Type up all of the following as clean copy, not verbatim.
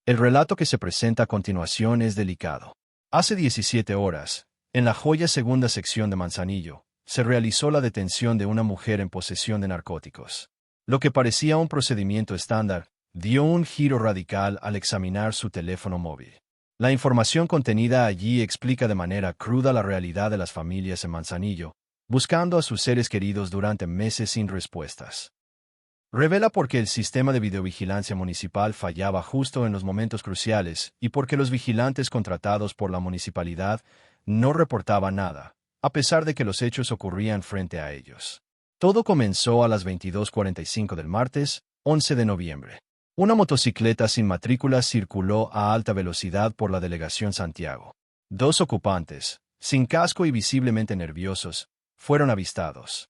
El relato que se presenta a continuación es delicado. Hace 17 horas, en la joya segunda sección de Manzanillo, se realizó la detención de una mujer en posesión de narcóticos. Lo que parecía un procedimiento estándar, dio un giro radical al examinar su teléfono móvil. La información contenida allí explica de manera cruda la realidad de las familias en Manzanillo, buscando a sus seres queridos durante meses sin respuestas. Revela por qué el sistema de videovigilancia municipal fallaba justo en los momentos cruciales y por qué los vigilantes contratados por la municipalidad no reportaban nada, a pesar de que los hechos ocurrían frente a ellos. Todo comenzó a las 22:45 del martes, 11 de noviembre. Una motocicleta sin matrícula circuló a alta velocidad por la delegación Santiago. Dos ocupantes, sin casco y visiblemente nerviosos, fueron avistados.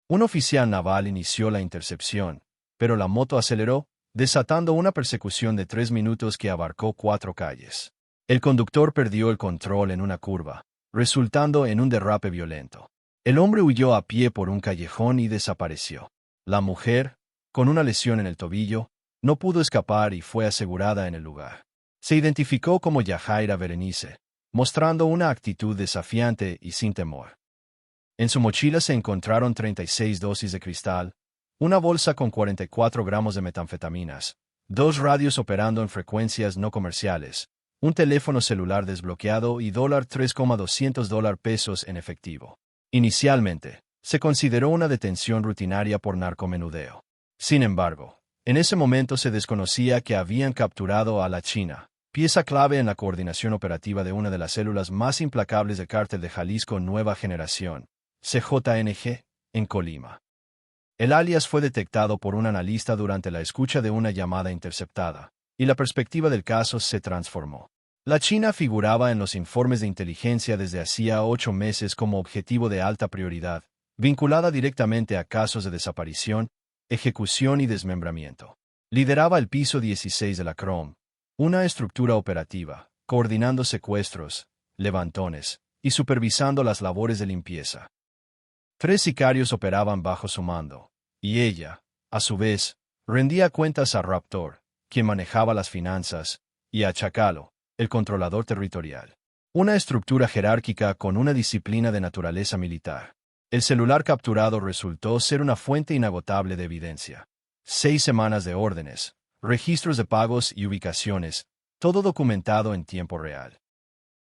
Un oficial naval inició la intercepción, pero la moto aceleró, desatando una persecución de 3 minutos que abarcó 4 calles. El conductor perdió el control en una curva, resultando en un derrape violento. El hombre huyó a pie por un callejón y desapareció. La mujer, con una lesión en el tobillo, no pudo escapar y fue asegurada en el lugar. Se identificó como Yajaira Berenice, mostrando una actitud desafiante y sin temor. En su mochila se encontraron 36 dosis de cristal, una bolsa con 44 gramos de metanfetaminas, 2 radios operando en frecuencias no comerciales, un teléfono celular desbloqueado y $3,200 en efectivo. Inicialmente, se consideró una detención rutinaria por narcomenudeo. Sin embargo, en ese momento se desconocía que habían capturado a la China, pieza clave en la coordinación operativa de una de las células más implacables del cártel de Jalisco Nueva Generación, CJNG, en Colima. El alias fue detectado por un analista durante la escucha de una llamada interceptada, y la perspectiva del caso se transformó. La China figuraba en los informes de inteligencia desde hacía 8 meses como objetivo de alta prioridad, vinculada directamente a casos de desaparición, ejecución y desmembramiento. Lideraba el piso 16 de la CROM, una estructura operativa, coordinando secuestros, levantones y supervisando las labores de limpieza. 3 sicarios operaban bajo su mando, y ella, a su vez, rendía cuentas a Raptor, quien manejaba las finanzas, y a Chacalo, el controlador territorial. Una estructura jerárquica con una disciplina de naturaleza militar. El celular capturado resultó ser una fuente inagotable de evidencia. 6 semanas de órdenes, registros de pagos y ubicaciones, todo documentado en tiempo real.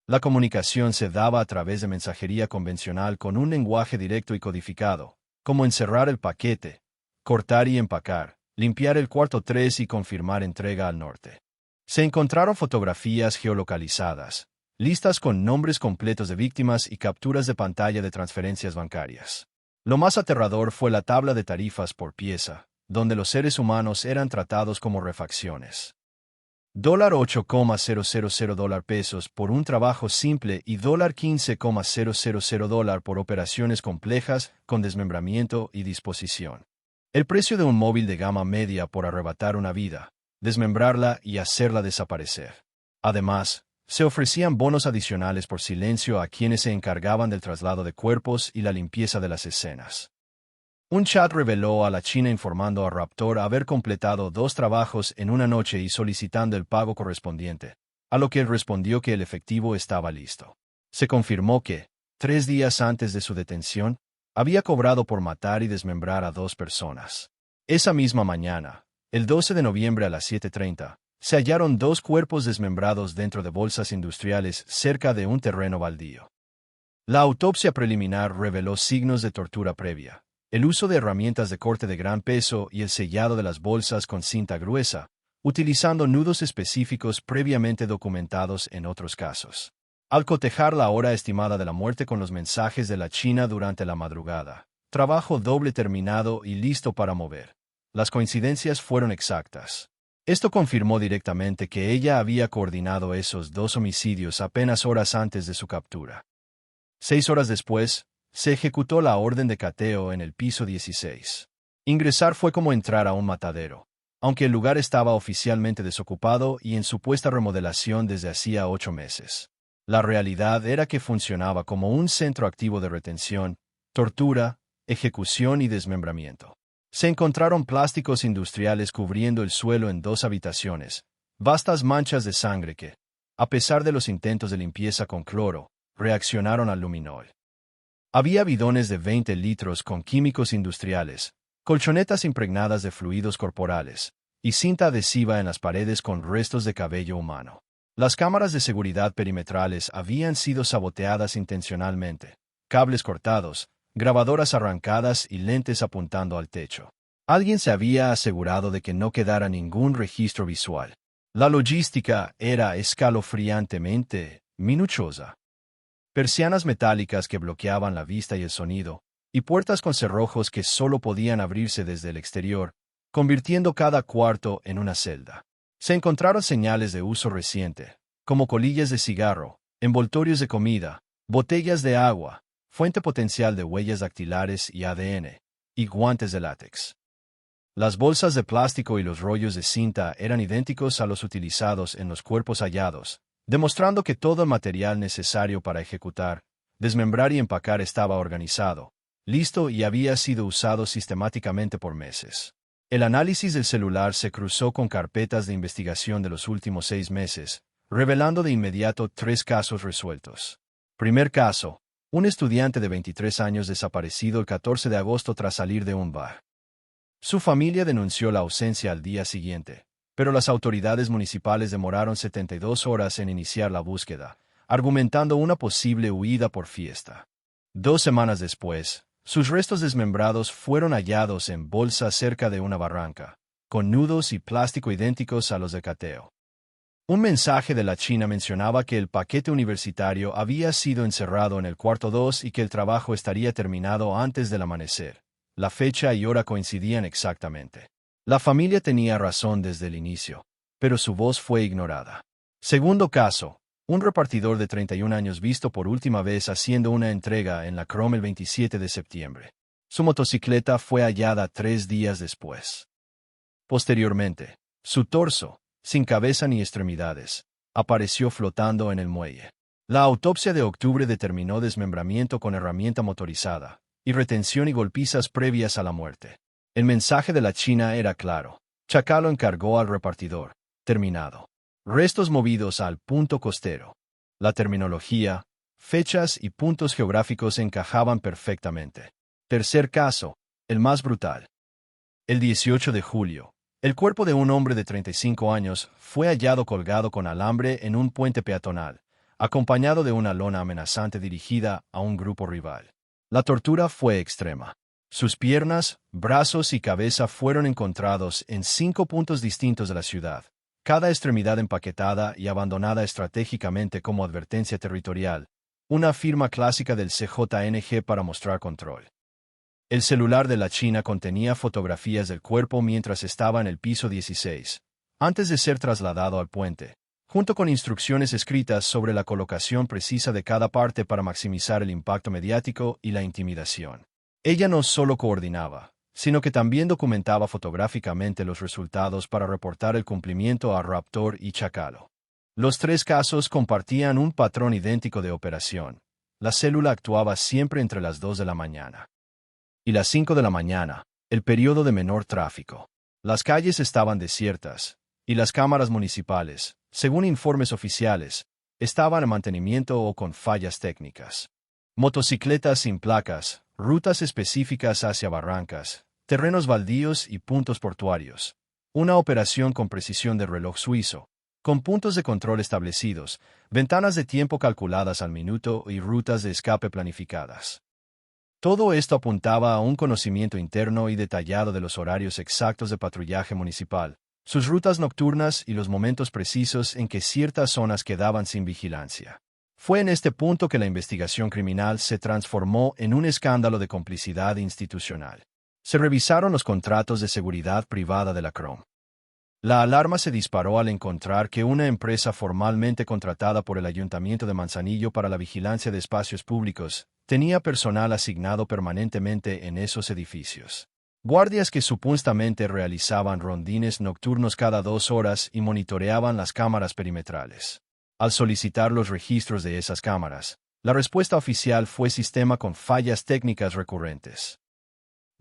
La comunicación se daba a través de mensajería convencional con un lenguaje directo y codificado, como encerrar el paquete, cortar y empacar, limpiar el cuarto 3 y confirmar entrega al norte. Se encontraron fotografías geolocalizadas, listas con nombres completos de víctimas y capturas de pantalla de transferencias bancarias. Lo más aterrador fue la tabla de tarifas por pieza, donde los seres humanos eran tratados como refacciones. $8,000 por un trabajo simple y $15,000 por operaciones complejas con desmembramiento y disposición. El precio de un móvil de gama media por arrebatar una vida, desmembrarla y hacerla desaparecer. Además, se ofrecían bonos adicionales por silencio a quienes se encargaban del traslado de cuerpos y la limpieza de las escenas. Un chat reveló a la China informando a Raptor haber completado 2 trabajos en una noche y solicitando el pago correspondiente, a lo que él respondió que el efectivo estaba listo. Se confirmó que, 3 días antes de su detención, había cobrado por matar y desmembrar a 2 personas. Esa misma mañana, el 12 de noviembre a las 7:30, se hallaron 2 cuerpos desmembrados dentro de bolsas industriales cerca de un terreno baldío. La autopsia preliminar reveló signos de tortura previa, el uso de herramientas de corte de gran peso y el sellado de las bolsas con cinta gruesa, utilizando nudos específicos previamente documentados en otros casos. Al cotejar la hora estimada de la muerte con los mensajes de la China durante la madrugada, trabajo doble terminado y listo para mover. Las coincidencias fueron exactas. Esto confirmó directamente que ella había coordinado esos 2 homicidios apenas horas antes de su captura. 6 horas después, se ejecutó la orden de cateo en el piso 16. Ingresar fue como entrar a un matadero, aunque el lugar estaba oficialmente desocupado y en supuesta remodelación desde hacía 8 meses. La realidad era que funcionaba como un centro activo de retención, tortura, ejecución y desmembramiento. Se encontraron plásticos industriales cubriendo el suelo en 2 habitaciones, Vastas manchas de sangre que, a pesar de los intentos de limpieza con cloro, reaccionaron al luminol. Había bidones de 20 litros con químicos industriales, colchonetas impregnadas de fluidos corporales, y cinta adhesiva en las paredes con restos de cabello humano. Las cámaras de seguridad perimetrales habían sido saboteadas intencionalmente, cables cortados, grabadoras arrancadas y lentes apuntando al techo. Alguien se había asegurado de que no quedara ningún registro visual. La logística era escalofriantemente minuciosa. Persianas metálicas que bloqueaban la vista y el sonido, y puertas con cerrojos que solo podían abrirse desde el exterior, convirtiendo cada cuarto en una celda. Se encontraron señales de uso reciente, como colillas de cigarro, envoltorios de comida, botellas de agua, fuente potencial de huellas dactilares y ADN, y guantes de látex. Las bolsas de plástico y los rollos de cinta eran idénticos a los utilizados en los cuerpos hallados, demostrando que todo el material necesario para ejecutar, desmembrar y empacar estaba organizado, listo y había sido usado sistemáticamente por meses. El análisis del celular se cruzó con carpetas de investigación de los últimos 6 meses, revelando de inmediato 3 casos resueltos. Primer caso: un estudiante de 23 años desaparecido el 14 de agosto tras salir de un bar. Su familia denunció la ausencia al día siguiente, pero las autoridades municipales demoraron 72 horas en iniciar la búsqueda, argumentando una posible huida por fiesta. 2 semanas después, sus restos desmembrados fueron hallados en bolsas cerca de una barranca, con nudos y plástico idénticos a los de cateo. Un mensaje de la China mencionaba que el paquete universitario había sido encerrado en el cuarto 2 y que el trabajo estaría terminado antes del amanecer. La fecha y hora coincidían exactamente. La familia tenía razón desde el inicio, pero su voz fue ignorada. Segundo caso: un repartidor de 31 años visto por última vez haciendo una entrega en la Chrome el 27 de septiembre. Su motocicleta fue hallada 3 días después. Posteriormente, su torso, sin cabeza ni extremidades, apareció flotando en el muelle. La autopsia de octubre determinó desmembramiento con herramienta motorizada, y retención y golpizas previas a la muerte. El mensaje de la China era claro. Chacalo encargó al repartidor. Terminado. Restos movidos al punto costero. La terminología, fechas y puntos geográficos encajaban perfectamente. Tercer caso, el más brutal. El 18 de julio, el cuerpo de un hombre de 35 años fue hallado colgado con alambre en un puente peatonal, acompañado de una lona amenazante dirigida a un grupo rival. La tortura fue extrema. Sus piernas, brazos y cabeza fueron encontrados en 5 puntos distintos de la ciudad, cada extremidad empaquetada y abandonada estratégicamente como advertencia territorial, una firma clásica del CJNG para mostrar control. El celular de la China contenía fotografías del cuerpo mientras estaba en el piso 16, antes de ser trasladado al puente, junto con instrucciones escritas sobre la colocación precisa de cada parte para maximizar el impacto mediático y la intimidación. Ella no solo coordinaba, sino que también documentaba fotográficamente los resultados para reportar el cumplimiento a Raptor y Chacalo. Los 3 casos compartían un patrón idéntico de operación. La célula actuaba siempre entre las 2 de la mañana y las 5 de la mañana, el periodo de menor tráfico. Las calles estaban desiertas, y las cámaras municipales, según informes oficiales, estaban en mantenimiento o con fallas técnicas. Motocicletas sin placas, rutas específicas hacia barrancas, terrenos baldíos y puntos portuarios. Una operación con precisión de reloj suizo, con puntos de control establecidos, ventanas de tiempo calculadas al minuto y rutas de escape planificadas. Todo esto apuntaba a un conocimiento interno y detallado de los horarios exactos de patrullaje municipal, sus rutas nocturnas y los momentos precisos en que ciertas zonas quedaban sin vigilancia. Fue en este punto que la investigación criminal se transformó en un escándalo de complicidad institucional. Se revisaron los contratos de seguridad privada de la Chrome. La alarma se disparó al encontrar que una empresa formalmente contratada por el Ayuntamiento de Manzanillo para la vigilancia de espacios públicos tenía personal asignado permanentemente en esos edificios. Guardias que supuestamente realizaban rondines nocturnos cada 2 horas y monitoreaban las cámaras perimetrales. Al solicitar los registros de esas cámaras, la respuesta oficial fue sistema con fallas técnicas recurrentes.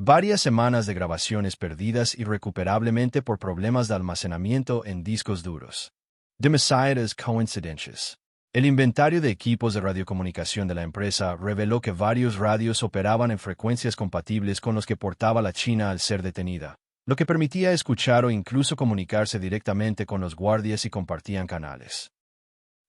Varias semanas de grabaciones perdidas irrecuperablemente por problemas de almacenamiento en discos duros. Demasiadas coincidencias. El inventario de equipos de radiocomunicación de la empresa reveló que varios radios operaban en frecuencias compatibles con los que portaba la China al ser detenida, lo que permitía escuchar o incluso comunicarse directamente con los guardias y compartían canales.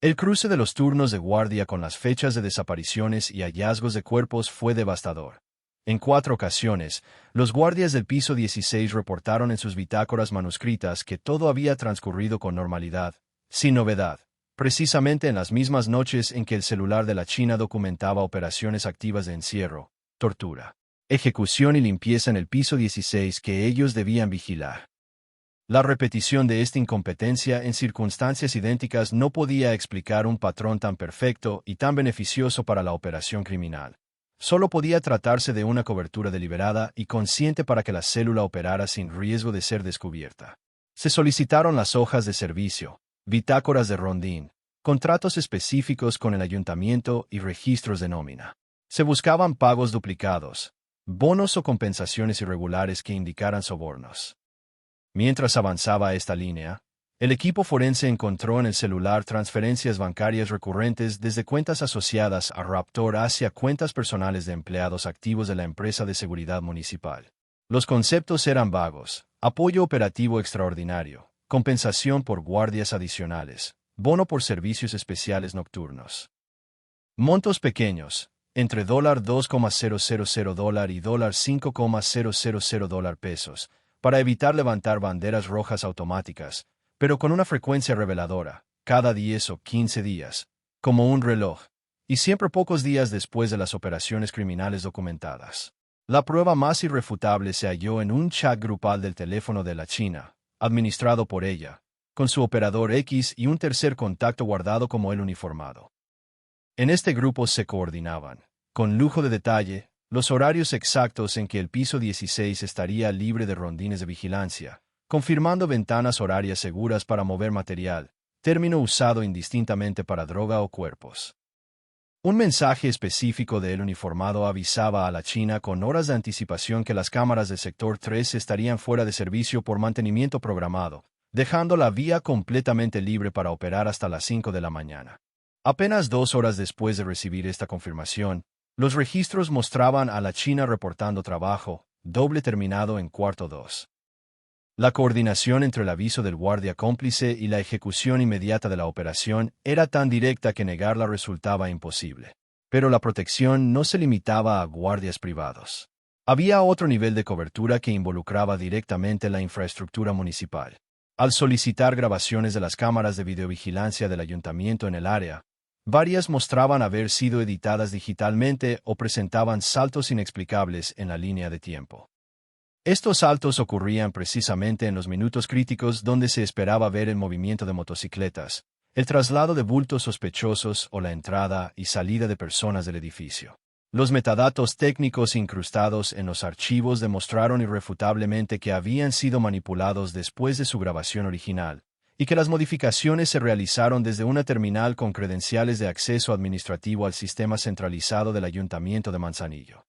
El cruce de los turnos de guardia con las fechas de desapariciones y hallazgos de cuerpos fue devastador. En 4 ocasiones, los guardias del piso 16 reportaron en sus bitácoras manuscritas que todo había transcurrido con normalidad, sin novedad, precisamente en las mismas noches en que el celular de la China documentaba operaciones activas de encierro, tortura, ejecución y limpieza en el piso 16 que ellos debían vigilar. La repetición de esta incompetencia en circunstancias idénticas no podía explicar un patrón tan perfecto y tan beneficioso para la operación criminal. Solo podía tratarse de una cobertura deliberada y consciente para que la célula operara sin riesgo de ser descubierta. Se solicitaron las hojas de servicio, bitácoras de rondín, contratos específicos con el ayuntamiento y registros de nómina. Se buscaban pagos duplicados, bonos o compensaciones irregulares que indicaran sobornos. Mientras avanzaba esta línea, el equipo forense encontró en el celular transferencias bancarias recurrentes desde cuentas asociadas a Raptor hacia cuentas personales de empleados activos de la empresa de seguridad municipal. Los conceptos eran vagos: apoyo operativo extraordinario, compensación por guardias adicionales, bono por servicios especiales nocturnos. Montos pequeños, entre $2,000 y $5,000 pesos, para evitar levantar banderas rojas automáticas, pero con una frecuencia reveladora, cada 10 o 15 días, como un reloj, y siempre pocos días después de las operaciones criminales documentadas. La prueba más irrefutable se halló en un chat grupal del teléfono de la China, administrado por ella, con su operador X y un tercer contacto guardado como el uniformado. En este grupo se coordinaban, con lujo de detalle, los horarios exactos en que el piso 16 estaría libre de rondines de vigilancia, confirmando ventanas horarias seguras para mover material, término usado indistintamente para droga o cuerpos. Un mensaje específico del uniformado avisaba a la China con horas de anticipación que las cámaras del sector 3 estarían fuera de servicio por mantenimiento programado, dejando la vía completamente libre para operar hasta las 5 de la mañana. Apenas 2 horas después de recibir esta confirmación, los registros mostraban a la China reportando trabajo, doble terminado en cuarto 2. La coordinación entre el aviso del guardia cómplice y la ejecución inmediata de la operación era tan directa que negarla resultaba imposible. Pero la protección no se limitaba a guardias privados. Había otro nivel de cobertura que involucraba directamente la infraestructura municipal. Al solicitar grabaciones de las cámaras de videovigilancia del ayuntamiento en el área, varias mostraban haber sido editadas digitalmente o presentaban saltos inexplicables en la línea de tiempo. Estos saltos ocurrían precisamente en los minutos críticos donde se esperaba ver el movimiento de motocicletas, el traslado de bultos sospechosos o la entrada y salida de personas del edificio. Los metadatos técnicos incrustados en los archivos demostraron irrefutablemente que habían sido manipulados después de su grabación original, y que las modificaciones se realizaron desde una terminal con credenciales de acceso administrativo al sistema centralizado del Ayuntamiento de Manzanillo.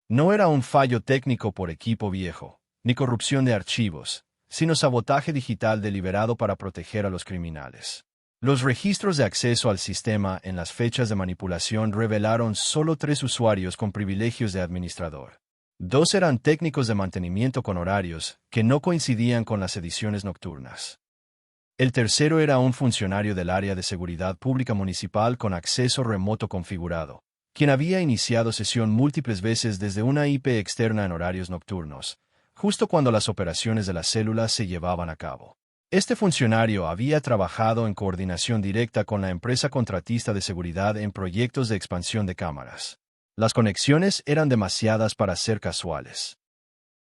No era un fallo técnico por equipo viejo, ni corrupción de archivos, sino sabotaje digital deliberado para proteger a los criminales. Los registros de acceso al sistema en las fechas de manipulación revelaron solo 3 usuarios con privilegios de administrador. 2 eran técnicos de mantenimiento con horarios que no coincidían con las ediciones nocturnas. El tercero era un funcionario del área de seguridad pública municipal con acceso remoto configurado, quien había iniciado sesión múltiples veces desde una IP externa en horarios nocturnos, justo cuando las operaciones de la célula se llevaban a cabo. Este funcionario había trabajado en coordinación directa con la empresa contratista de seguridad en proyectos de expansión de cámaras. Las conexiones eran demasiadas para ser casuales.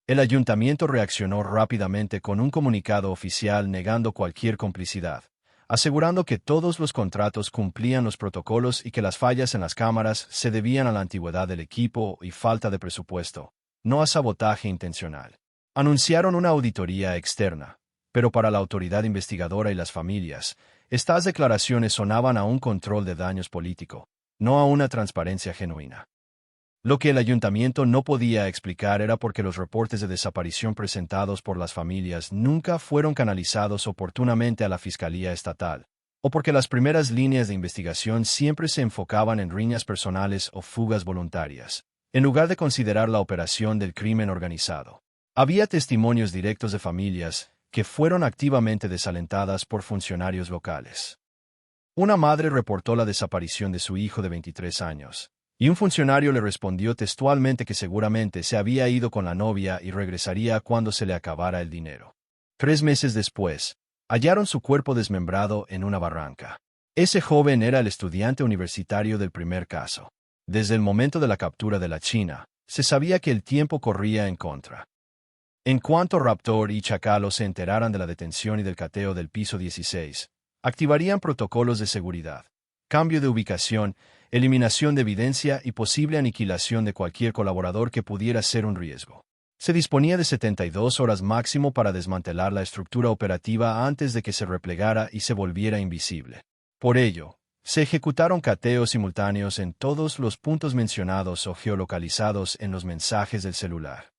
El ayuntamiento reaccionó rápidamente con un comunicado oficial negando cualquier complicidad, asegurando que todos los contratos cumplían los protocolos y que las fallas en las cámaras se debían a la antigüedad del equipo y falta de presupuesto, no a sabotaje intencional. Anunciaron una auditoría externa, pero para la autoridad investigadora y las familias, estas declaraciones sonaban a un control de daños político, no a una transparencia genuina. Lo que el ayuntamiento no podía explicar era porque los reportes de desaparición presentados por las familias nunca fueron canalizados oportunamente a la Fiscalía Estatal, o porque las primeras líneas de investigación siempre se enfocaban en riñas personales o fugas voluntarias, en lugar de considerar la operación del crimen organizado. Había testimonios directos de familias que fueron activamente desalentadas por funcionarios locales. Una madre reportó la desaparición de su hijo de 23 años, y un funcionario le respondió textualmente que seguramente se había ido con la novia y regresaría cuando se le acabara el dinero. 3 meses después, hallaron su cuerpo desmembrado en una barranca. Ese joven era el estudiante universitario del primer caso. Desde el momento de la captura de la China, se sabía que el tiempo corría en contra. En cuanto Raptor y Chacalo se enteraran de la detención y del cateo del piso 16, activarían protocolos de seguridad, cambio de ubicación, eliminación de evidencia y posible aniquilación de cualquier colaborador que pudiera ser un riesgo. Se disponía de 72 horas máximo para desmantelar la estructura operativa antes de que se replegara y se volviera invisible. Por ello, se ejecutaron cateos simultáneos en todos los puntos mencionados o geolocalizados en los mensajes del celular.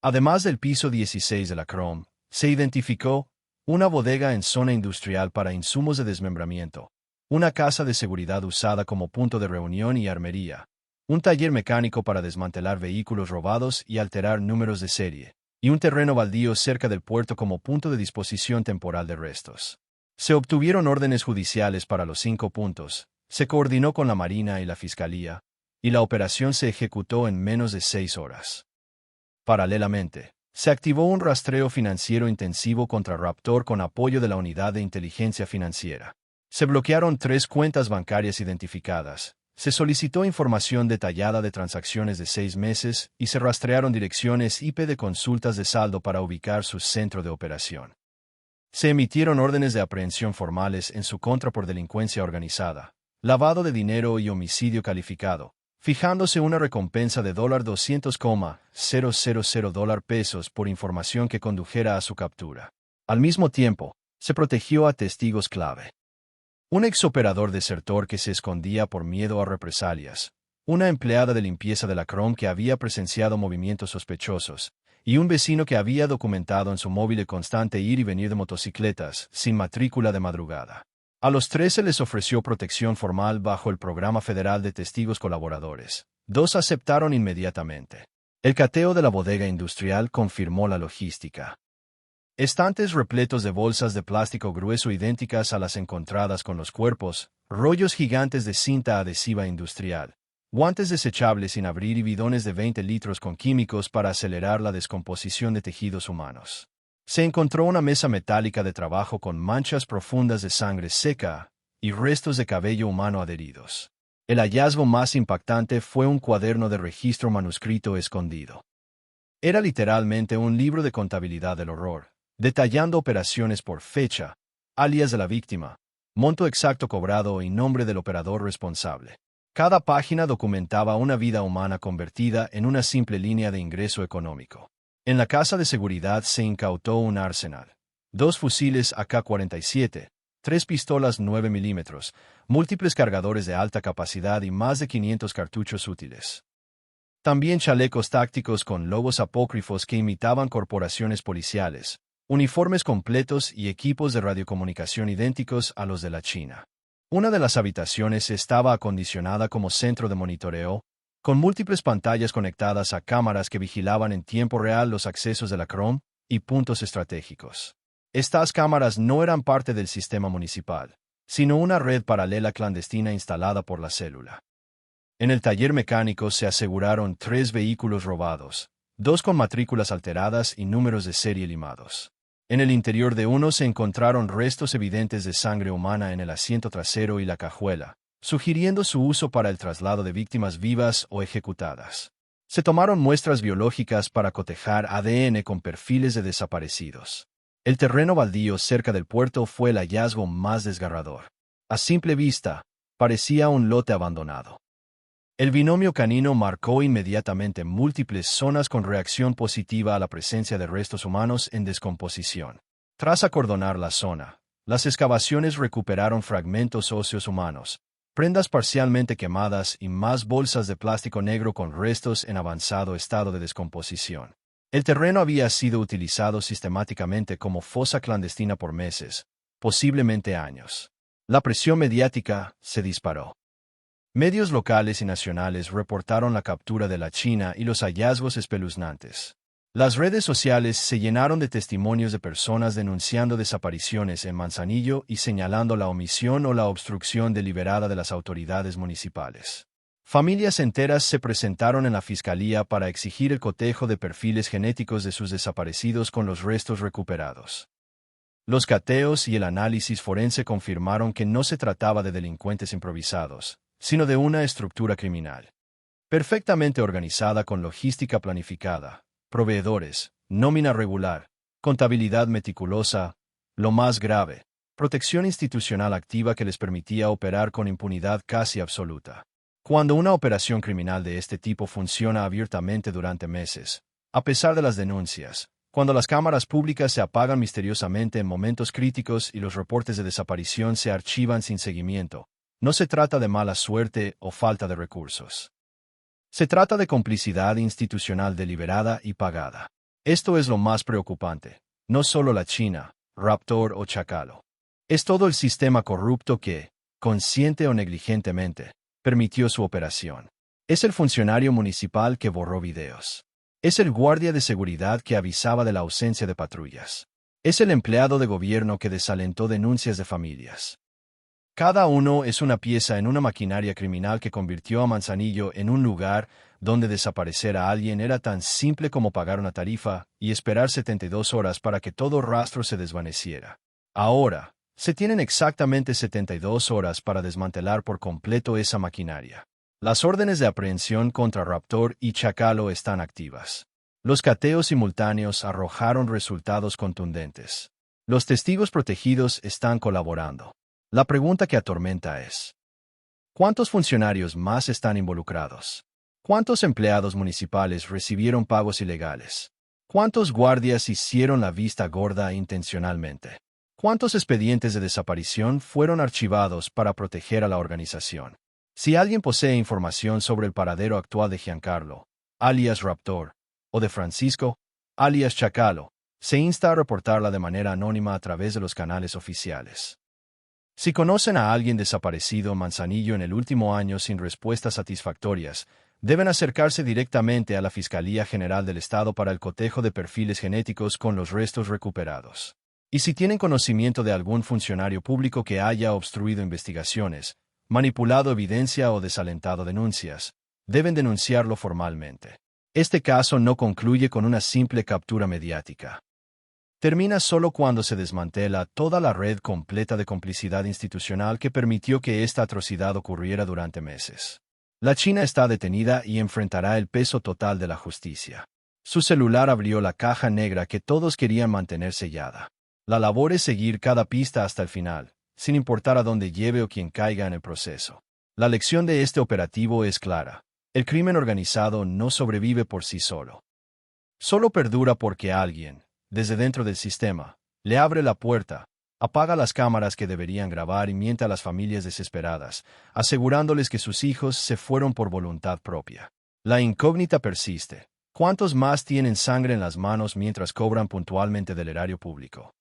Además del piso 16 de la Chrome, se identificó una bodega en zona industrial para insumos de desmembramiento, una casa de seguridad usada como punto de reunión y armería, un taller mecánico para desmantelar vehículos robados y alterar números de serie, y un terreno baldío cerca del puerto como punto de disposición temporal de restos. Se obtuvieron órdenes judiciales para los 5 puntos, se coordinó con la Marina y la Fiscalía, y la operación se ejecutó en menos de 6 horas. Paralelamente, se activó un rastreo financiero intensivo contra Raptor con apoyo de la Unidad de Inteligencia Financiera. Se bloquearon 3 cuentas bancarias identificadas, se solicitó información detallada de transacciones de 6 meses y se rastrearon direcciones IP de consultas de saldo para ubicar su centro de operación. Se emitieron órdenes de aprehensión formales en su contra por delincuencia organizada, lavado de dinero y homicidio calificado, fijándose una recompensa de $200,000 por información que condujera a su captura. Al mismo tiempo, se protegió a testigos clave. Un exoperador desertor que se escondía por miedo a represalias, una empleada de limpieza de la Chrome que había presenciado movimientos sospechosos, y un vecino que había documentado en su móvil constante ir y venir de motocicletas, sin matrícula de madrugada. A los 3 se les ofreció protección formal bajo el Programa Federal de Testigos Colaboradores. 2 aceptaron inmediatamente. El cateo de la bodega industrial confirmó la logística. Estantes repletos de bolsas de plástico grueso idénticas a las encontradas con los cuerpos, rollos gigantes de cinta adhesiva industrial, guantes desechables sin abrir y bidones de 20 litros con químicos para acelerar la descomposición de tejidos humanos. Se encontró una mesa metálica de trabajo con manchas profundas de sangre seca y restos de cabello humano adheridos. El hallazgo más impactante fue un cuaderno de registro manuscrito escondido. Era literalmente un libro de contabilidad del horror, detallando operaciones por fecha, alias de la víctima, monto exacto cobrado y nombre del operador responsable. Cada página documentaba una vida humana convertida en una simple línea de ingreso económico. En la casa de seguridad se incautó un arsenal, 2 fusiles AK-47, 3 pistolas 9 milímetros, múltiples cargadores de alta capacidad y más de 500 cartuchos útiles. También chalecos tácticos con logos apócrifos que imitaban corporaciones policiales, uniformes completos y equipos de radiocomunicación idénticos a los de la China. Una de las habitaciones estaba acondicionada como centro de monitoreo, con múltiples pantallas conectadas a cámaras que vigilaban en tiempo real los accesos de la Chrome y puntos estratégicos. Estas cámaras no eran parte del sistema municipal, sino una red paralela clandestina instalada por la célula. En el taller mecánico se aseguraron 3 vehículos robados, 2 con matrículas alteradas y números de serie limados. En el interior de uno se encontraron restos evidentes de sangre humana en el asiento trasero y la cajuela, sugiriendo su uso para el traslado de víctimas vivas o ejecutadas. Se tomaron muestras biológicas para cotejar ADN con perfiles de desaparecidos. El terreno baldío cerca del puerto fue el hallazgo más desgarrador. A simple vista, parecía un lote abandonado. El binomio canino marcó inmediatamente múltiples zonas con reacción positiva a la presencia de restos humanos en descomposición. Tras acordonar la zona, las excavaciones recuperaron fragmentos óseos humanos, prendas parcialmente quemadas y más bolsas de plástico negro con restos en avanzado estado de descomposición. El terreno había sido utilizado sistemáticamente como fosa clandestina por meses, posiblemente años. La presión mediática se disparó. Medios locales y nacionales reportaron la captura de la China y los hallazgos espeluznantes. Las redes sociales se llenaron de testimonios de personas denunciando desapariciones en Manzanillo y señalando la omisión o la obstrucción deliberada de las autoridades municipales. Familias enteras se presentaron en la fiscalía para exigir el cotejo de perfiles genéticos de sus desaparecidos con los restos recuperados. Los cateos y el análisis forense confirmaron que no se trataba de delincuentes improvisados, sino de una estructura criminal, perfectamente organizada con logística planificada, proveedores, nómina regular, contabilidad meticulosa, lo más grave, protección institucional activa que les permitía operar con impunidad casi absoluta. Cuando una operación criminal de este tipo funciona abiertamente durante meses, a pesar de las denuncias, cuando las cámaras públicas se apagan misteriosamente en momentos críticos y los reportes de desaparición se archivan sin seguimiento, no se trata de mala suerte o falta de recursos. Se trata de complicidad institucional deliberada y pagada. Esto es lo más preocupante. No solo la China, Raptor o Chacalo. Es todo el sistema corrupto que, consciente o negligentemente, permitió su operación. Es el funcionario municipal que borró videos. Es el guardia de seguridad que avisaba de la ausencia de patrullas. Es el empleado de gobierno que desalentó denuncias de familias. Cada uno es una pieza en una maquinaria criminal que convirtió a Manzanillo en un lugar donde desaparecer a alguien era tan simple como pagar una tarifa y esperar 72 horas para que todo rastro se desvaneciera. Ahora, se tienen exactamente 72 horas para desmantelar por completo esa maquinaria. Las órdenes de aprehensión contra Raptor y Chacalo están activas. Los cateos simultáneos arrojaron resultados contundentes. Los testigos protegidos están colaborando. La pregunta que atormenta es: ¿cuántos funcionarios más están involucrados? ¿Cuántos empleados municipales recibieron pagos ilegales? ¿Cuántos guardias hicieron la vista gorda intencionalmente? ¿Cuántos expedientes de desaparición fueron archivados para proteger a la organización? Si alguien posee información sobre el paradero actual de Giancarlo, alias Raptor, o de Francisco, alias Chacalo, se insta a reportarla de manera anónima a través de los canales oficiales. Si conocen a alguien desaparecido en Manzanillo en el último año sin respuestas satisfactorias, deben acercarse directamente a la Fiscalía General del Estado para el cotejo de perfiles genéticos con los restos recuperados. Y si tienen conocimiento de algún funcionario público que haya obstruido investigaciones, manipulado evidencia o desalentado denuncias, deben denunciarlo formalmente. Este caso no concluye con una simple captura mediática. Termina solo cuando se desmantela toda la red completa de complicidad institucional que permitió que esta atrocidad ocurriera durante meses. La China está detenida y enfrentará el peso total de la justicia. Su celular abrió la caja negra que todos querían mantener sellada. La labor es seguir cada pista hasta el final, sin importar a dónde lleve o quién caiga en el proceso. La lección de este operativo es clara. El crimen organizado no sobrevive por sí solo. Solo perdura porque alguien, desde dentro del sistema, le abre la puerta, apaga las cámaras que deberían grabar y miente a las familias desesperadas, asegurándoles que sus hijos se fueron por voluntad propia. La incógnita persiste. ¿Cuántos más tienen sangre en las manos mientras cobran puntualmente del erario público?